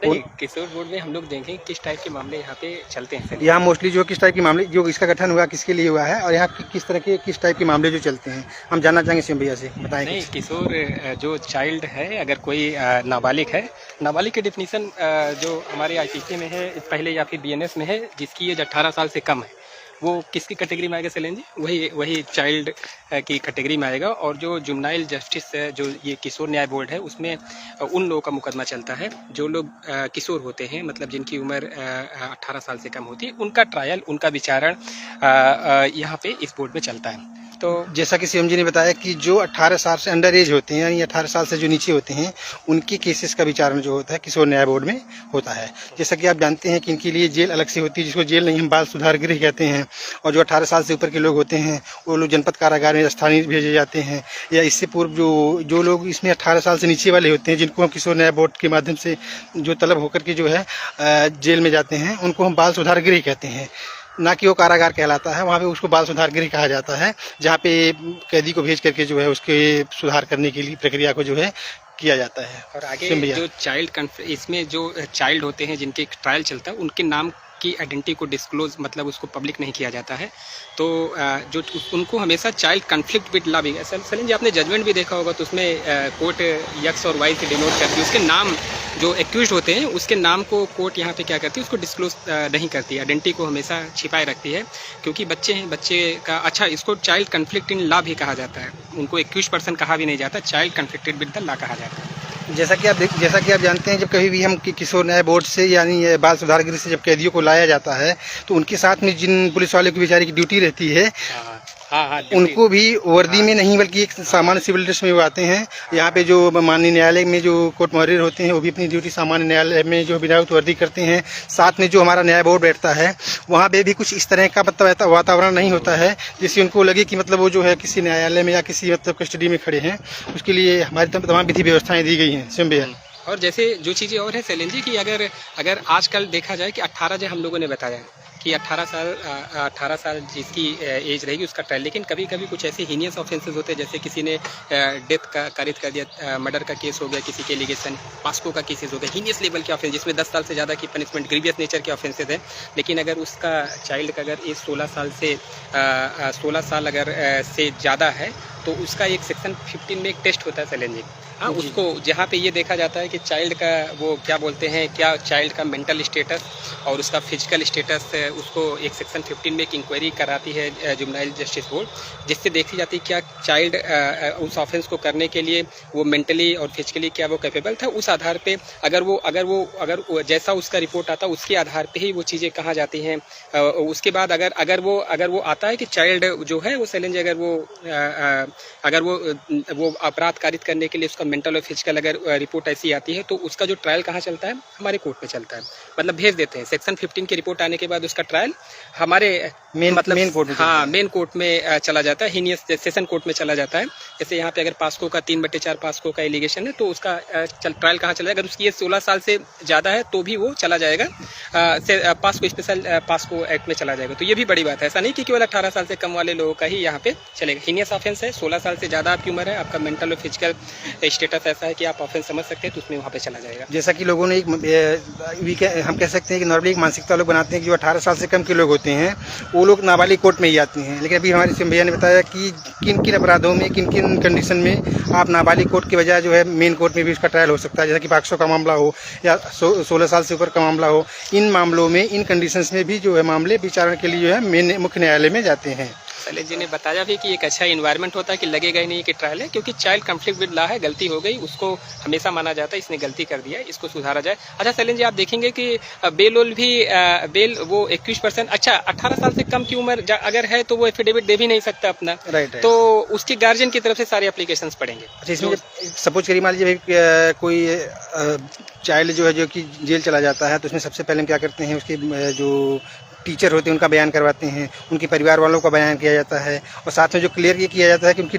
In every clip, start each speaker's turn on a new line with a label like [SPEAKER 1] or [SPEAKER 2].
[SPEAKER 1] नहीं, किशोर बोर्ड में हम लोग देखें किस टाइप के मामले यहाँ पे चलते हैं।
[SPEAKER 2] यहाँ मोस्टली जो किस टाइप के मामले, जो इसका गठन हुआ किसके लिए हुआ है और यहाँ किस तरह के किस टाइप के मामले जो चलते हैं, हम जानना चाहेंगे शिवम भैया से, बताएं।
[SPEAKER 1] नहीं, किशोर जो चाइल्ड है, अगर कोई नाबालिग है, नाबालिग की डिफिनीशन जो हमारे आईपीसी में है पहले या फिर बीएनएस में है, जिसकी एज 18 साल से कम है, वो किसकी कैटेगरी में आएगा सैलेन जी? वही चाइल्ड की कैटेगरी में आएगा। और जो जुवेनाइल जस्टिस जो ये किशोर न्याय बोर्ड है, उसमें उन लोगों का मुकदमा चलता है जो लोग किशोर होते हैं, मतलब जिनकी उम्र 18 साल से कम होती है, उनका ट्रायल, उनका विचारण यहाँ पे इस बोर्ड में चलता है।
[SPEAKER 2] तो जैसा कि सीएम जी ने बताया कि जो 18 साल से अंडर एज होते हैं, यानी 18 साल से जो नीचे होते हैं, उनकी केसेस का विचारण जो होता है किशोर न्याय बोर्ड में होता है। जैसा कि आप जानते हैं कि इनके लिए जेल अलग से होती है, जिसको जेल नहीं हम बाल सुधार गृह कहते हैं। और जो 18 साल से ऊपर के लोग होते हैं वो लोग जनपद कारागार में स्थानीय भेजे जाते हैं, या इससे पूर्व जो लोग इसमें 18 साल से नीचे वाले होते हैं, जिनको हम किशोर न्याय बोर्ड के माध्यम से जो तलब होकर के जो है जेल में जाते हैं, उनको हम बाल सुधार गृह कहते हैं। ना कि वो कारागार कहलाता है, वहाँ पे उसको बाल सुधार गृह कहा जाता है, जहाँ पे कैदी को भेज करके जो है उसके सुधार करने के लिए प्रक्रिया को जो है किया जाता है।
[SPEAKER 1] और आगे जो इसमें जो चाइल्ड होते हैं जिनके ट्रायल चलता है, उनके नाम की आइडेंटिटी को डिस्क्लोज, मतलब उसको पब्लिक नहीं किया जाता है। तो जो उनको हमेशा child conflict with love, Salim ji आपने जजमेंट भी देखा होगा, तो उसमें कोर्ट यक्स और वाई से डिनोट करती है, उसके नाम जो एक्यूज्ड होते हैं उसके नाम को कोर्ट यहाँ पे क्या करती है, उसको डिस्क्लोज नहीं करती, आइडेंटिटी को हमेशा छिपाए रखती है, क्योंकि बच्चे हैं, बच्चे का अच्छा, इसको चाइल्ड कन्फ्लिक्ट इन लव ही कहा जाता है, उनको एक्यूज्ड पर्सन कहा भी नहीं जाता, child conflicted with the law कहा जाता है।
[SPEAKER 2] जैसा कि आप जानते हैं, जब कभी भी हम किशोर न्याय बोर्ड से यानी बाल सुधार गृह से जब कैदियों को लाया जाता है, तो उनके साथ में जिन पुलिस वाले की बेचारे की ड्यूटी रहती है, उनको भी वर्दी में नहीं बल्कि एक सामान्य सिविल ड्रेस में वो आते हैं। यहाँ पे जो माननीय न्यायालय में जो कोर्ट मुहर्रिर होते हैं, वो भी अपनी ड्यूटी सामान्य न्यायालय में जो विधायक वर्दी करते हैं। साथ में जो हमारा न्याय बोर्ड बैठता है, वहाँ पे भी कुछ इस तरह का मतलब वातावरण नहीं होता है जिससे उनको लगे कि मतलब वो जो है किसी न्यायालय में या किसी मतलब कस्टडी में खड़े हैं। उसके लिए हमारी तमाम विधि व्यवस्थाएँ दी गई हैं शिवम भैया।
[SPEAKER 1] और जैसे जो चीज़ें और है सैलेन जी कि अगर आजकल देखा जाए कि 18 जो हम लोगों ने बताया कि 18 साल जिसकी एज रहेगी उसका ट्रायल, लेकिन कभी कभी कुछ ऐसे हीनियस ऑफेंसेस होते हैं, जैसे किसी ने डेथ का कारित कर दिया, मर्डर का केस हो गया, किसी के एलिगेशन, पास्को का केसेस हो गया, हीनियस लेवल के ऑफेंस जिसमें 10 साल से ज़्यादा की पनिशमेंट, ग्रीवियस नेचर के ऑफेंसेस हैं। लेकिन अगर उसका चाइल्ड का अगर एज 16 साल अगर से ज़्यादा है, तो उसका एक सेक्शन 15 में एक टेस्ट होता है सैलेन जी। हाँ, उसको जहाँ पे ये देखा जाता है कि चाइल्ड का वो क्या बोलते हैं, क्या चाइल्ड का मेंटल स्टेटस और उसका फिजिकल स्टेटस, उसको एक सेक्शन 15 में एक इंक्वायरी कराती है जुवेनाइल जस्टिस बोर्ड, जिससे देखी जाती है क्या चाइल्ड उस ऑफेंस को करने के लिए वो मेंटली और फिजिकली क्या वो कैपेबल था। उस आधार पे अगर जैसा उसका रिपोर्ट आता है उसके आधार पे ही वो चीज़ें कहा जाती हैं। उसके बाद अगर वो आता है कि चाइल्ड जो है वो सैलेन जी अगर वो अपराध कारित करने के लिए उसका मेंटल और फिजिकल अगर रिपोर्ट ऐसी आती है, तो उसका जो ट्रायल कहाँ चलता है, हमारे कोर्ट में चलता है, मतलब भेज देते हैं। सेक्शन 15 की रिपोर्ट आने के बाद उसका ट्रायल हमारे मेन कोर्ट में, हाँ, मेन कोर्ट में चला जाता है, हीनियस सेशन कोर्ट में चला जाता है। जैसे यहाँ पे अगर पास्को का 3/4 पास्को का एलिगेशन है, तो उसका ट्रायल कहाँ चला जाएगा, अगर उसकी 16 साल से ज़्यादा है तो भी वो चला जाएगा पास्को स्पेशल पास्को एक्ट में चला जाएगा। तो ये भी बड़ी बात है, ऐसा नहीं कि केवल 18 साल से कम वाले लोगों का ही यहाँ पे चलेगा। हीनियस ऑफेंस है, 16 साल से ज़्यादा आपकी उम्र है, आपका मेंटल और फिजिकल स्टेटस ऐसा है कि आप ऑफेंस समझ सकते हैं, तो उसमें वहाँ पे चला जाएगा।
[SPEAKER 2] जैसा कि लोगों ने हम कह सकते हैं कि नॉर्मली एक मानसिकता लोग बनाते हैं कि जो 18 साल से कम के लोग होते हैं वो लोग नाबालिग कोर्ट में ही आते हैं। लेकिन अभी हमारे शिवम भैया ने बताया कि किन किन अपराधों में, किन किन कंडीशन में आप नाबालिग कोर्ट के बजाय जो है मेन कोर्ट में भी उसका ट्रायल हो सकता है। जैसा कि पाक्सो का मामला हो या 16 साल से ऊपर का मामला हो, इन मामलों में, इन कंडीशंस में भी जो है मामले विचारण के लिए जो है मेन मुख्य न्यायालय में जाते हैं।
[SPEAKER 1] सैलेन जी ने बताया भी कि एक अच्छा इन्वायरमेंट होता है कि लगेगा ही नहीं कि ट्रायल है, क्योंकि चाइल्ड कन्फ्लिक्ट विद लॉ है, गलती हो गई, उसको हमेशा माना जाता है इसने गलती कर दिया है, इसको सुधारा जाए। अच्छा सैलेन जी, आप देखेंगे कि बेल वो 21 पर्सन, अच्छा 18 साल से कम की उम्र अगर है तो वो एफिडेविट दे भी नहीं सकता अपना,
[SPEAKER 2] राइट।
[SPEAKER 1] तो उसके गार्जियन की तरफ से सारे एप्लीकेशन पड़ेंगे।
[SPEAKER 2] अच्छा, इसमें सपोज करिए मान लीजिए कोई चाइल्ड जो है जो कि जेल चला जाता है, तो उसमें सबसे पहले हम क्या करते हैं, उसके जो टीचर होते हैं उनका बयान करवाते हैं, उनके परिवार वालों का बयान किया जाता है, और साथ में जो क्लियर ये किया जाता है कि उनकी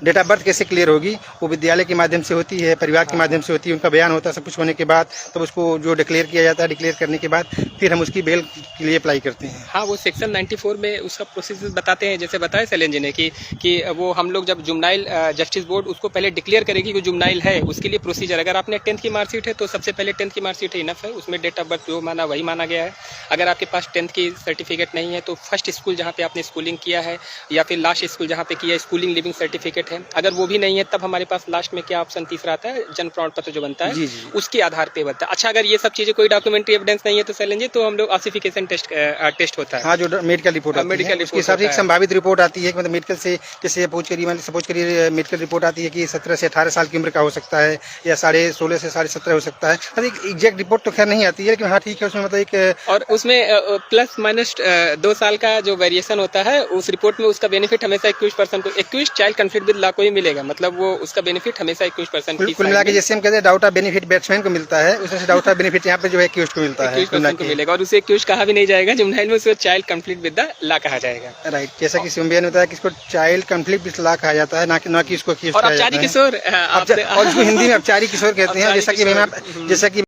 [SPEAKER 2] डेट ऑफ बर्थ कैसे क्लियर होगी, वो विद्यालय के माध्यम से होती है, परिवार के माध्यम से होती है, उनका बयान होता है। सब कुछ होने के बाद तब उसको जो डिक्लेयर किया जाता है, डिक्लेयर करने के बाद फिर हम उसकी बेल के लिए अप्लाई करते हैं।
[SPEAKER 1] हाँ, वो सेक्शन 94 में उसका प्रोसीजर बताते हैं, जैसे बताया शैलेंद्र जी ने कि वो हम लोग जब जुवेनाइल जस्टिस बोर्ड उसको पहले डिक्लेयर करेगी कि जुवेनाइल है, उसके लिए प्रोसीजर, अगर आपने 10th की मार्कशीट है तो सबसे पहले 10th की मार्कशीट है, इनफ है, उसमें डेट ऑफ बर्थ जो माना वही माना गया है। अगर आपके पास 10th की सर्टिफिकेट नहीं है तो फर्स्ट स्कूल जहाँ पे आपने स्कूलिंग किया है या फिर लास्ट स्कूल जहाँ पे किया है स्कूलिंग लिविंग सर्टिफिकेट है, अगर वो भी नहीं है तब हमारे पास लास्ट में क्या ऑप्शन तीसरा आता है, जन्म प्रमाण पत्र जो बनता है
[SPEAKER 2] जी, जी।
[SPEAKER 1] उसके आधार पे बनता है। अच्छा, अगर ये सब चीजें कोई डॉक्यूमेंट्री एविडेंस नहीं है तो शैलेंद्र जी तो हम लोग ऑसिफिकेशन टेस्ट होता है।
[SPEAKER 2] हाँ, जो मेडिकल रिपोर्ट आती है, उसके हिसाब से एक संभावित रिपोर्ट आती है कि मतलब मेडिकल से, जैसे सपोज करिए मेडिकल रिपोर्ट आती है कि 17 से 18 साल की उम्र का हो सकता है या 16.5 से 17.5 हो सकता है। मतलब एक एग्जैक्ट रिपोर्ट तो खैर नहीं आती है, लेकिन हाँ ठीक है, उसमें मतलब एक
[SPEAKER 1] और उसमें प्लस माइनस 2 साल का जो वेरिएशन होता है उस रिपोर्ट में उसका बेनिफिट हमेशा 21% को 21 चाइल्ड कन्फ्लिक्ट विद लॉ को ही मिलेगा, मतलब वो उसका बेनिफिट हमेशा 21%
[SPEAKER 2] कुल मिला के जैसे हम कहते हैं डाउट ऑफ बेनिफिट बैट्समैन को मिलता है, उसमें से डाउट ऑफ बेनिफिट यहाँ पे जो है एक्यूज्ड को मिलता है,
[SPEAKER 1] 21% को मिलेगा, और उसे एक्यूज कहा भी नहीं जाएगा जुवेनाइल में, उसे child conflict with the law कहा जाएगा।
[SPEAKER 2] राइट, जैसा कि सिम्बियन होता है कि इसको चाइल्ड कन्फ्लिक्ट विद लॉ कहा जाता है, ना कि इसको
[SPEAKER 1] और अपचारी किशोर,
[SPEAKER 2] और इसको हिंदी में अपचारी किशोर कहते हैं। जैसा कि